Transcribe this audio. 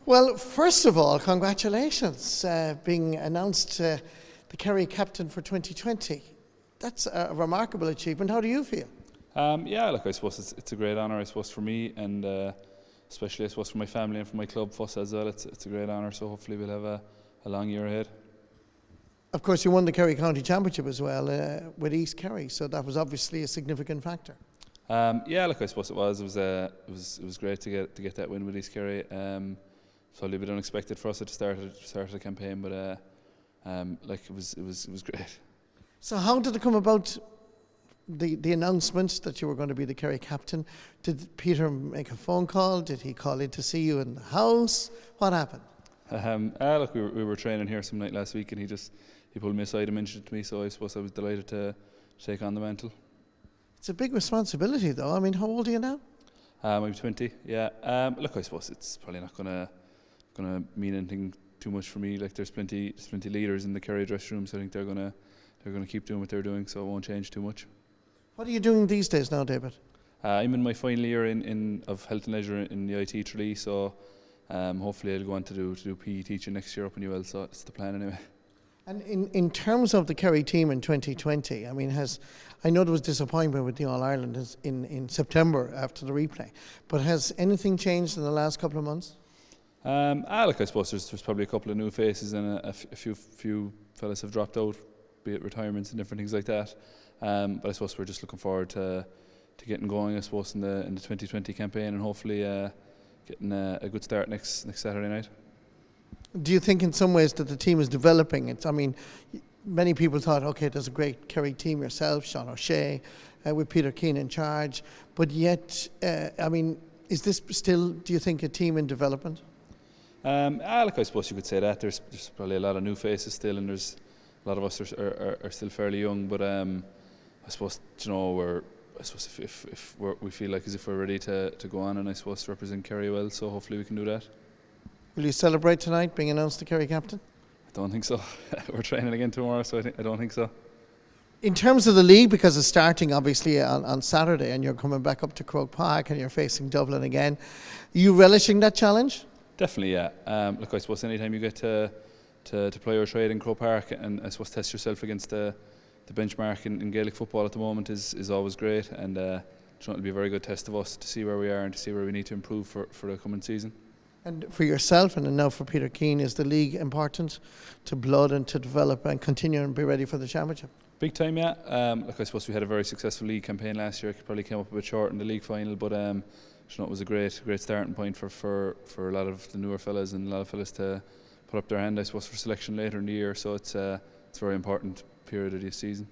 Well, first of all, congratulations being announced the Kerry captain for 2020. That's a remarkable achievement. How do you feel? Yeah, look, I suppose it's a great honour, I suppose, for me and especially, I suppose, for my family and for my club, FUS, as well. It's a great honour, so hopefully we'll have a long year ahead. Of course, you won the Kerry County Championship as well with East Kerry, so that was obviously a significant factor. Yeah, look, I suppose it was. It was great to get that win with East Kerry. It's probably a bit unexpected for us at the start of the campaign, but like it was great. So how did it come about? The announcement that you were going to be the Kerry captain? Did Peter make a phone call? Did he call in to see you in the house? What happened? Look, we were training here some night last week, and he pulled me aside and mentioned it to me. So I suppose I was delighted to take on the mantle. It's a big responsibility, though. I mean, how old are you now? I'm 20. Yeah. Look, I suppose it's probably not gonna mean anything too much for me. Like there's plenty leaders in the Kerry dressing room, so I think they're gonna keep doing what they're doing, so it won't change too much. What are you doing these days now, David? I'm in my final year of health and leisure in the IT Tralee, so hopefully I'll go on to do PE teaching next year up in UL, so it's the plan anyway. And in terms of the Kerry team in 2020, I mean, I know there was disappointment with the All-Ireland in September after the replay, but has anything changed in the last couple of months? Look, I suppose there's probably a couple of new faces and a few fellas have dropped out, be it retirements and different things like that. But I suppose we're just looking forward to getting going, I suppose, in the 2020 campaign, and hopefully getting a good start next Saturday night. Do you think in some ways that the team is developing? I mean, many people thought, okay, there's a great Kerry team yourself, Sean O'Shea, with Peter Keane in charge, but yet, I mean, is this still, do you think, a team in development? Look, I suppose you could say that. There's probably a lot of new faces still, and there's a lot of us are still fairly young, but I suppose, you know, if we feel like as if we're ready to go on, and I suppose to represent Kerry well, so hopefully we can do that. Will you celebrate tonight being announced the Kerry captain? I don't think so. We're training again tomorrow, so I don't think so. In terms of the league, because it's starting obviously on Saturday, and you're coming back up to Croke Park and you're facing Dublin again, are you relishing that challenge? Definitely, yeah. Look, I suppose anytime you get to play your trade in Croke Park and I suppose test yourself against the benchmark in Gaelic football at the moment is always great, and it'll be a very good test of us to see where we are and to see where we need to improve for the coming season. And for yourself and now for Peter Keane, is the league important to blood and to develop and continue and be ready for the championship? Big time, yeah. Look, I suppose we had a very successful league campaign last year. Probably came up a bit short in the league final, but it was a great starting point for a lot of the newer fellas and a lot of fellas to put up their hand, I suppose, for selection later in the year. So it's a very important period of this season.